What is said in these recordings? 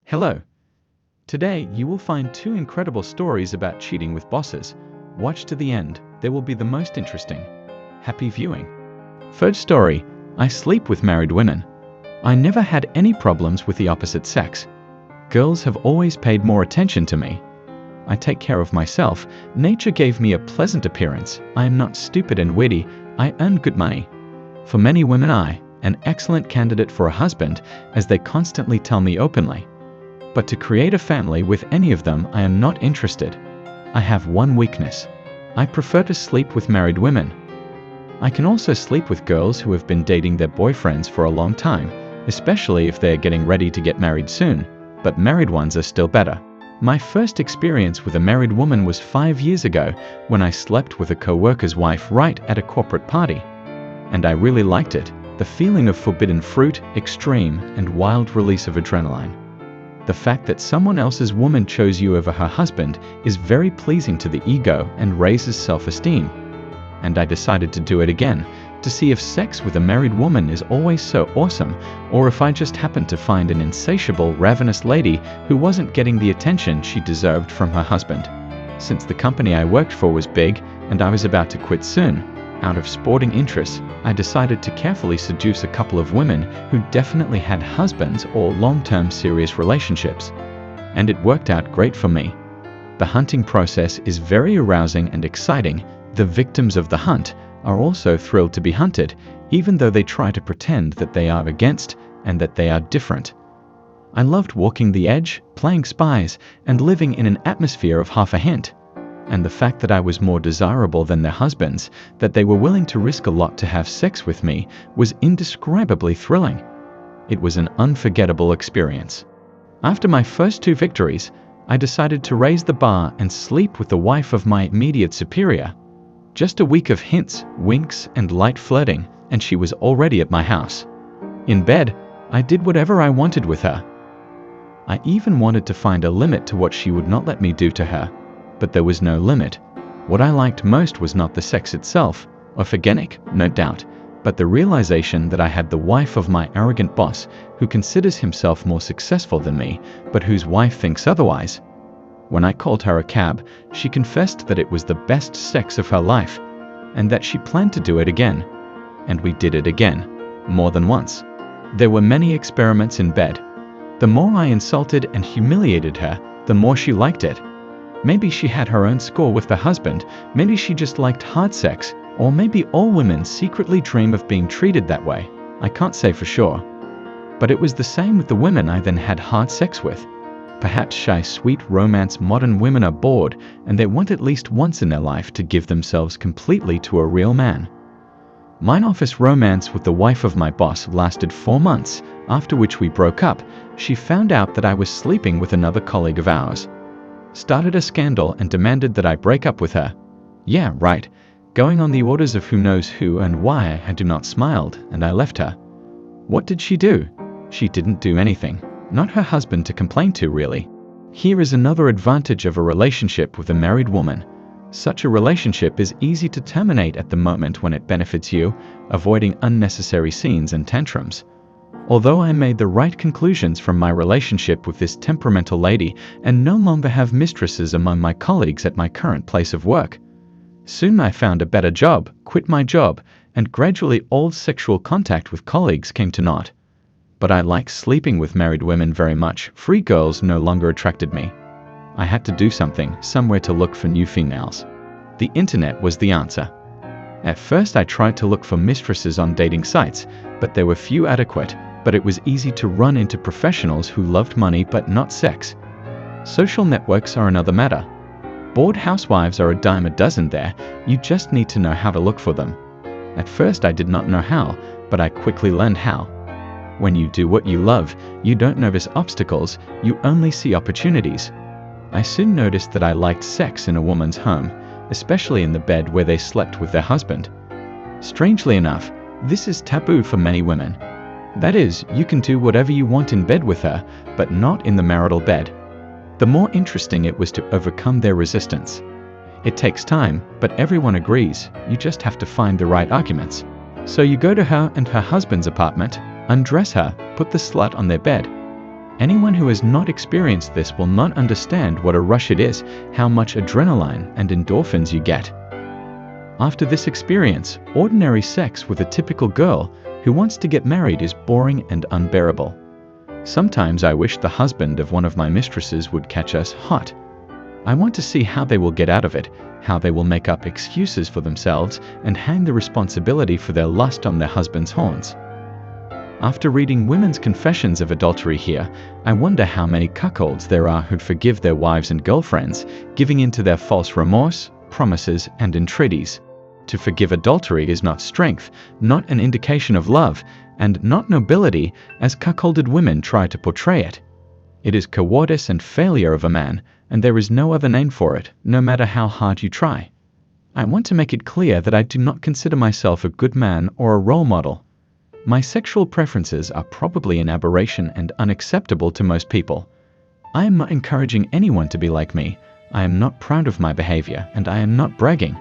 Hello. Today, you will find two incredible stories about cheating with bosses. Watch to the end, they will be the most interesting. Happy viewing. First story, I sleep with married women. I never had any problems with the opposite sex. Girls have always paid more attention to me. I take care of myself. Nature gave me a pleasant appearance. I am not stupid and witty. I earn good money. For many women, an excellent candidate for a husband, as they constantly tell me openly. But to create a family with any of them, I am not interested. I have one weakness. I prefer to sleep with married women. I can also sleep with girls who have been dating their boyfriends for a long time, especially if they are getting ready to get married soon, but married ones are still better. My first experience with a married woman was 5 years ago when I slept with a co-worker's wife right at a corporate party. And I really liked it, the feeling of forbidden fruit, extreme, and wild release of adrenaline. The fact that someone else's woman chose you over her husband is very pleasing to the ego and raises self-esteem. And I decided to do it again, to see if sex with a married woman is always so awesome, or if I just happened to find an insatiable, ravenous lady who wasn't getting the attention she deserved from her husband. Since the company I worked for was big and I was about to quit soon, out of sporting interests, I decided to carefully seduce a couple of women who definitely had husbands or long-term serious relationships. And it worked out great for me. The hunting process is very arousing and exciting. The victims of the hunt are also thrilled to be hunted, even though they try to pretend that they are against and that they are different. I loved walking the edge, playing spies, and living in an atmosphere of half a hint. And the fact that I was more desirable than their husbands, that they were willing to risk a lot to have sex with me, was indescribably thrilling. It was an unforgettable experience. After my first 2 victories, I decided to raise the bar and sleep with the wife of my immediate superior. Just a week of hints, winks, and light flirting, and she was already at my house. In bed, I did whatever I wanted with her. I even wanted to find a limit to what she would not let me do to her. But there was no limit. What I liked most was not the sex itself, orphogenic, no doubt, but the realization that I had the wife of my arrogant boss who considers himself more successful than me, but whose wife thinks otherwise. When I called her a cab, she confessed that it was the best sex of her life, and that she planned to do it again. And we did it again, more than once. There were many experiments in bed. The more I insulted and humiliated her, the more she liked it. Maybe she had her own score with the husband, maybe she just liked hard sex, or maybe all women secretly dream of being treated that way. I can't say for sure. But it was the same with the women I then had hard sex with. Perhaps shy, sweet romance modern women are bored and they want at least once in their life to give themselves completely to a real man. Mine office romance with the wife of my boss lasted 4 months, after which we broke up. She found out that I was sleeping with another colleague of ours. Started a scandal and demanded that I break up with her. Yeah, right. Going on the orders of who knows who and why, I do not smiled, and I left her. What did she do? She didn't do anything. Not her husband to complain to, really. Here is another advantage of a relationship with a married woman. Such a relationship is easy to terminate at the moment when it benefits you, avoiding unnecessary scenes and tantrums. Although I made the right conclusions from my relationship with this temperamental lady and no longer have mistresses among my colleagues at my current place of work. Soon I found a better job, quit my job, and gradually all sexual contact with colleagues came to naught. But I like sleeping with married women very much. Free girls no longer attracted me. I had to do something, somewhere to look for new females. The internet was the answer. At first I tried to look for mistresses on dating sites, but there were few adequate. But it was easy to run into professionals who loved money but not sex. Social networks are another matter. Bored housewives are a dime a dozen there, you just need to know how to look for them. At first I did not know how, but I quickly learned how. When you do what you love, you don't notice obstacles, you only see opportunities. I soon noticed that I liked sex in a woman's home, especially in the bed where they slept with their husband. Strangely enough, this is taboo for many women. That is, you can do whatever you want in bed with her, but not in the marital bed. The more interesting it was to overcome their resistance. It takes time, but everyone agrees, you just have to find the right arguments. So you go to her and her husband's apartment, undress her, put the slut on their bed. Anyone who has not experienced this will not understand what a rush it is, how much adrenaline and endorphins you get. After this experience, ordinary sex with a typical girl who wants to get married is boring and unbearable. Sometimes I wish the husband of one of my mistresses would catch us hot. I want to see how they will get out of it, how they will make up excuses for themselves and hang the responsibility for their lust on their husband's horns. After reading women's confessions of adultery here, I wonder how many cuckolds there are who'd forgive their wives and girlfriends, giving in to their false remorse, promises, and entreaties. To forgive adultery is not strength, not an indication of love, and not nobility as cuckolded women try to portray it. It is cowardice and failure of a man, and there is no other name for it, no matter how hard you try. I want to make it clear that I do not consider myself a good man or a role model. My sexual preferences are probably an aberration and unacceptable to most people. I am not encouraging anyone to be like me. I am not proud of my behavior, and I am not bragging.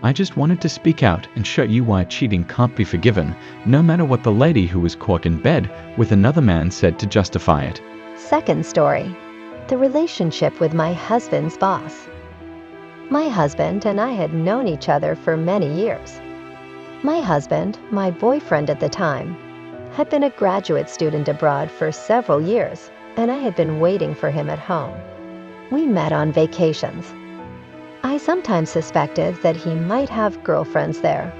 I just wanted to speak out and show you why cheating can't be forgiven, no matter what the lady who was caught in bed with another man said to justify it. Second story, the relationship with my husband's boss. My husband and I had known each other for many years. My husband, my boyfriend at the time, had been a graduate student abroad for several years, and I had been waiting for him at home. We met on vacations. I sometimes suspected that he might have girlfriends there,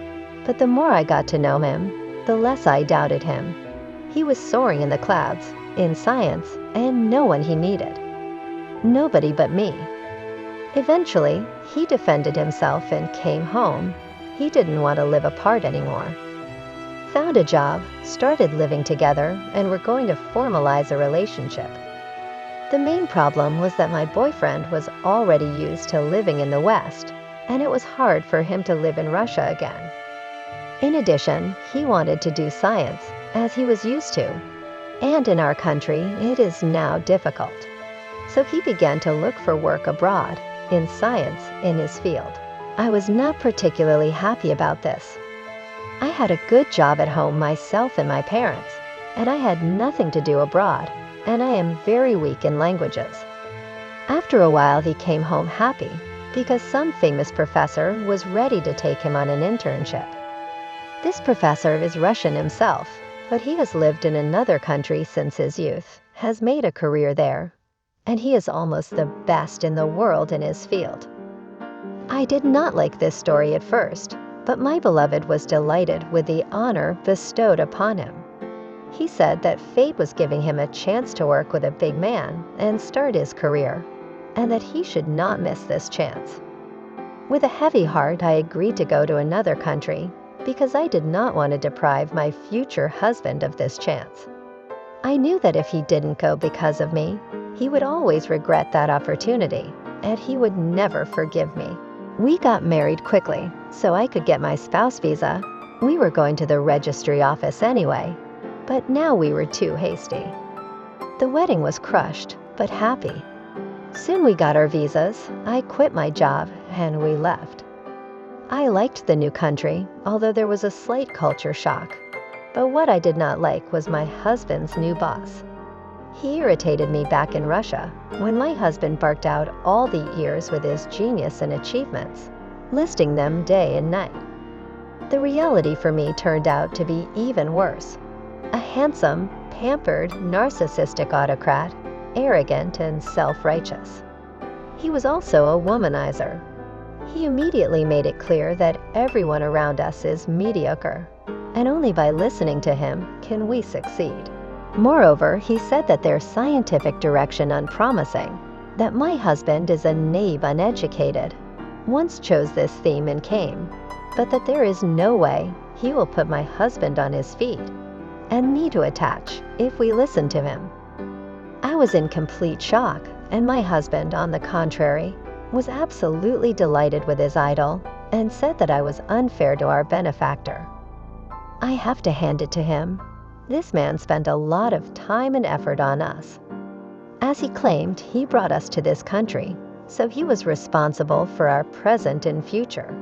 but the more I got to know him, the less I doubted him. He was soaring in the clouds, in science, and no one he needed. Nobody but me. Eventually, he defended himself and came home. He didn't want to live apart anymore. Found a job, started living together, and were going to formalize a relationship. The main problem was that my boyfriend was already used to living in the West, and it was hard for him to live in Russia again. In addition, he wanted to do science, as he was used to, and in our country, it is now difficult. So he began to look for work abroad, in science, in his field. I was not particularly happy about this. I had a good job at home myself and my parents, and I had nothing to do abroad, and I am very weak in languages. After a while, he came home happy because some famous professor was ready to take him on an internship. This professor is Russian himself, but he has lived in another country since his youth, has made a career there, and he is almost the best in the world in his field. I did not like this story at first, but my beloved was delighted with the honor bestowed upon him. He said that fate was giving him a chance to work with a big man and start his career, and that he should not miss this chance. With a heavy heart, I agreed to go to another country because I did not want to deprive my future husband of this chance. I knew that if he didn't go because of me, he would always regret that opportunity, and he would never forgive me. We got married quickly, so I could get my spouse visa. We were going to the registry office anyway, but now we were too hasty. The wedding was crushed, but happy. Soon we got our visas, I quit my job, and we left. I liked the new country, although there was a slight culture shock. But what I did not like was my husband's new boss. He irritated me back in Russia when my husband barked out all the years with his genius and achievements, listing them day and night. The reality for me turned out to be even worse. A handsome, pampered, narcissistic autocrat, arrogant and self-righteous. He was also a womanizer. He immediately made it clear that everyone around us is mediocre, and only by listening to him can we succeed. Moreover, he said that their scientific direction unpromising, that my husband is a knave uneducated, once chose this theme and came, but that there is no way he will put my husband on his feet, and me to attach if we listen to him. I was in complete shock, and my husband, on the contrary, was absolutely delighted with his idol and said that I was unfair to our benefactor. I have to hand it to him. This man spent a lot of time and effort on us. As he claimed, he brought us to this country, so he was responsible for our present and future.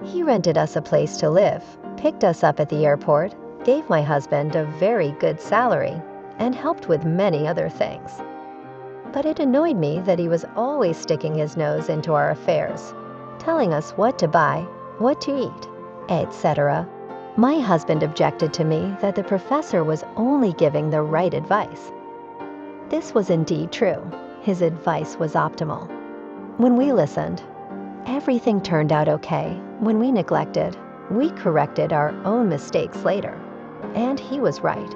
He rented us a place to live, picked us up at the airport, gave my husband a very good salary, and helped with many other things. But it annoyed me that he was always sticking his nose into our affairs, telling us what to buy, what to eat, etc. My husband objected to me that the professor was only giving the right advice. This was indeed true. His advice was optimal. When we listened, everything turned out okay. When we neglected, we corrected our own mistakes later. And he was right.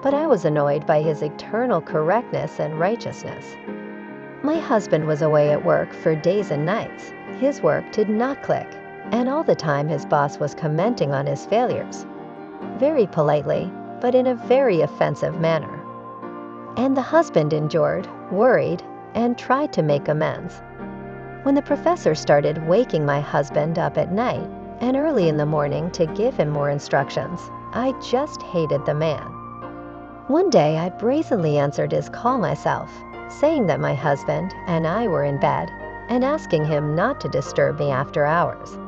But I was annoyed by his eternal correctness and righteousness. My husband was away at work for days and nights. His work did not click, and all the time his boss was commenting on his failures. Very politely, but in a very offensive manner. And the husband endured, worried, and tried to make amends. When the professor started waking my husband up at night and early in the morning to give him more instructions, I just hated the man. One day I brazenly answered his call myself, saying that my husband and I were in bed and asking him not to disturb me after hours.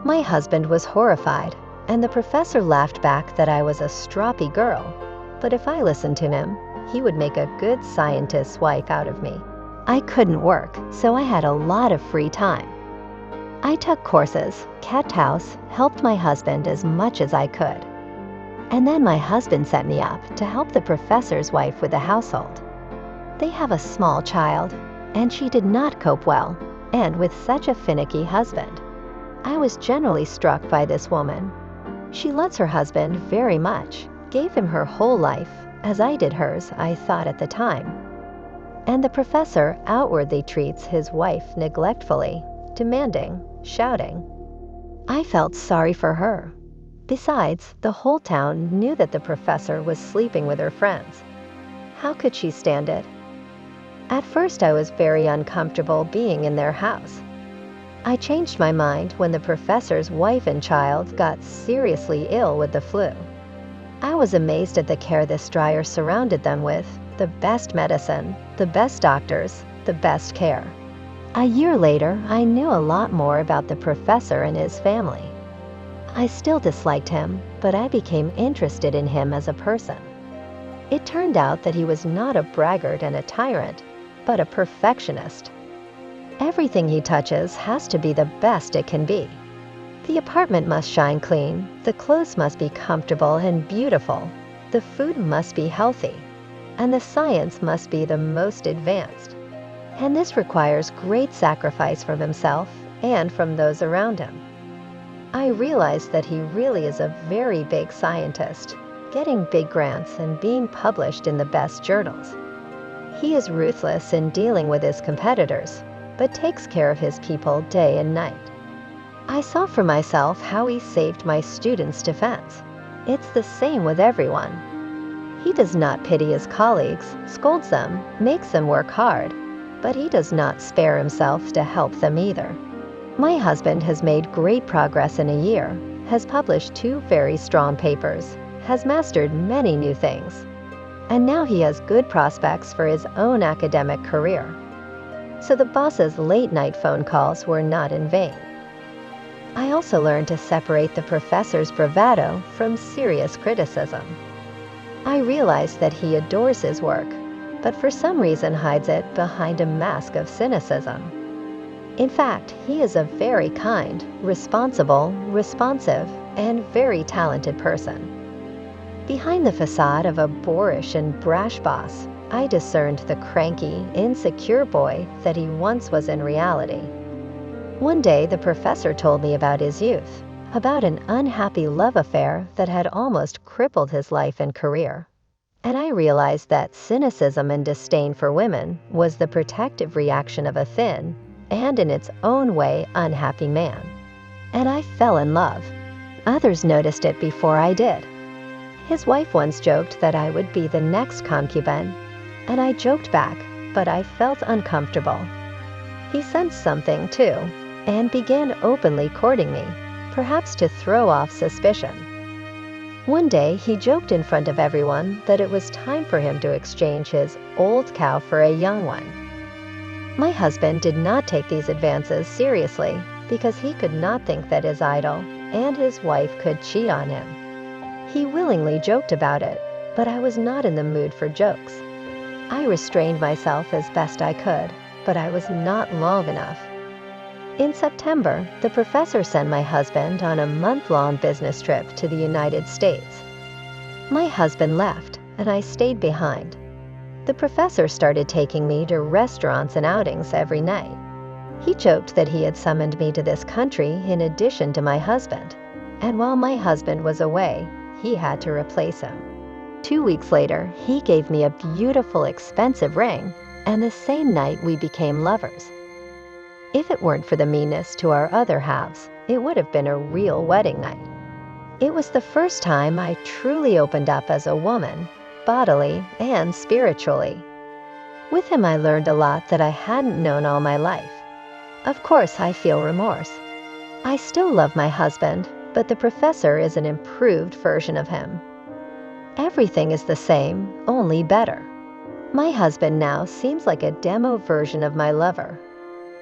My husband was horrified, and the professor laughed back that I was a stroppy girl, but if I listened to him, he would make a good scientist's wife out of me. I couldn't work, so I had a lot of free time. I took courses, kept house, helped my husband as much as I could. And then my husband set me up to help the professor's wife with the household. They have a small child, and she did not cope well, and with such a finicky husband. I was generally struck by this woman. She loves her husband very much, gave him her whole life, as I did hers, I thought at the time. And the professor outwardly treats his wife neglectfully, demanding, shouting. I felt sorry for her. Besides, the whole town knew that the professor was sleeping with her friends. How could she stand it? At first I was very uncomfortable being in their house. I changed my mind when the professor's wife and child got seriously ill with the flu. I was amazed at the care this dryer surrounded them with, the best medicine, the best doctors, the best care. A year later, I knew a lot more about the professor and his family. I still disliked him, but I became interested in him as a person. It turned out that he was not a braggart and a tyrant, but a perfectionist. Everything he touches has to be the best it can be. The apartment must shine clean, the clothes must be comfortable and beautiful, the food must be healthy, and the science must be the most advanced. And this requires great sacrifice from himself and from those around him. I realized that he really is a very big scientist, getting big grants and being published in the best journals. He is ruthless in dealing with his competitors, but takes care of his people day and night. I saw for myself how he saved my students' defense. It's the same with everyone. He does not pity his colleagues, scolds them, makes them work hard, but he does not spare himself to help them either. My husband has made great progress in a year, has published 2 very strong papers, has mastered many new things, and now he has good prospects for his own academic career. So the boss's late-night phone calls were not in vain. I also learned to separate the professor's bravado from serious criticism. I realized that he adores his work, but for some reason hides it behind a mask of cynicism. In fact, he is a very kind, responsible, responsive, and very talented person. Behind the facade of a boorish and brash boss, I discerned the cranky, insecure boy that he once was in reality. One day, the professor told me about his youth, about an unhappy love affair that had almost crippled his life and career. And I realized that cynicism and disdain for women was the protective reaction of a thin, and in its own way, unhappy man. And I fell in love. Others noticed it before I did. His wife once joked that I would be the next concubine, and I joked back, but I felt uncomfortable. He sensed something, too, and began openly courting me, perhaps to throw off suspicion. One day, he joked in front of everyone that it was time for him to exchange his old cow for a young one. My husband did not take these advances seriously because he could not think that his idol and his wife could cheat on him. He willingly joked about it, but I was not in the mood for jokes. I restrained myself as best I could, but I was not long enough. In September, the professor sent my husband on a month-long business trip to the United States. My husband left, and I stayed behind. The professor started taking me to restaurants and outings every night. He joked that he had summoned me to this country in addition to my husband, and while my husband was away, he had to replace him. 2 weeks later, he gave me a beautiful, expensive ring, and the same night we became lovers. If it weren't for the meanness to our other halves, it would have been a real wedding night. It was the first time I truly opened up as a woman, bodily and spiritually. With him, I learned a lot that I hadn't known all my life. Of course, I feel remorse. I still love my husband, but the professor is an improved version of him. Everything is the same, only better. My husband now seems like a demo version of my lover.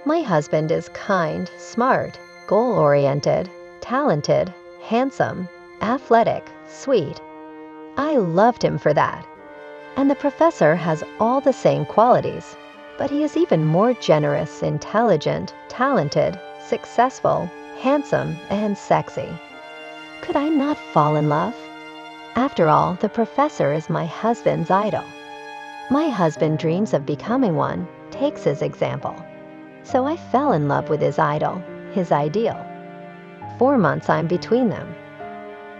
My husband is kind, smart, goal-oriented, talented, handsome, athletic, sweet. I loved him for that. And the professor has all the same qualities, but he is even more generous, intelligent, talented, successful, handsome, and sexy. Could I not fall in love? After all, the professor is my husband's idol. My husband dreams of becoming one, takes his example. So I fell in love with his idol, his ideal. 4 months I'm between them.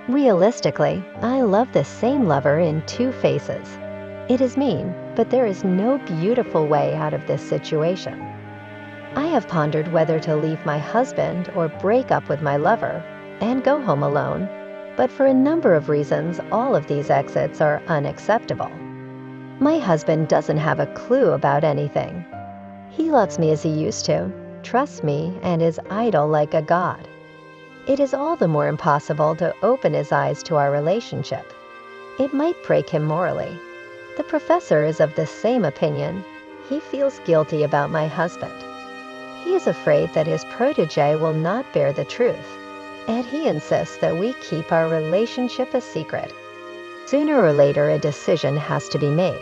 Realistically, I love the same lover in 2 faces. It is mean, but there is no beautiful way out of this situation. I have pondered whether to leave my husband or break up with my lover and go home alone, but for a number of reasons, all of these exits are unacceptable. My husband doesn't have a clue about anything. He loves me as he used to, trusts me, and is idle like a god. It is all the more impossible to open his eyes to our relationship. It might break him morally. The professor is of the same opinion. He feels guilty about my husband. He is afraid that his protege will not bear the truth, and he insists that we keep our relationship a secret. Sooner or later, a decision has to be made.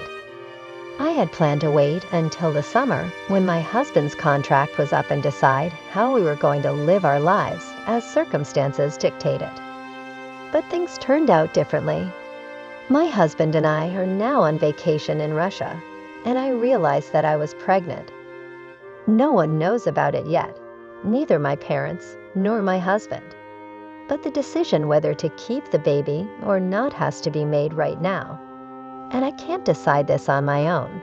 I had planned to wait until the summer when my husband's contract was up and decide how we were going to live our lives as circumstances dictated. But things turned out differently. My husband and I are now on vacation in Russia, and I realized that I was pregnant. No one knows about it yet, neither my parents nor my husband. But the decision whether to keep the baby or not has to be made right now. And I can't decide this on my own.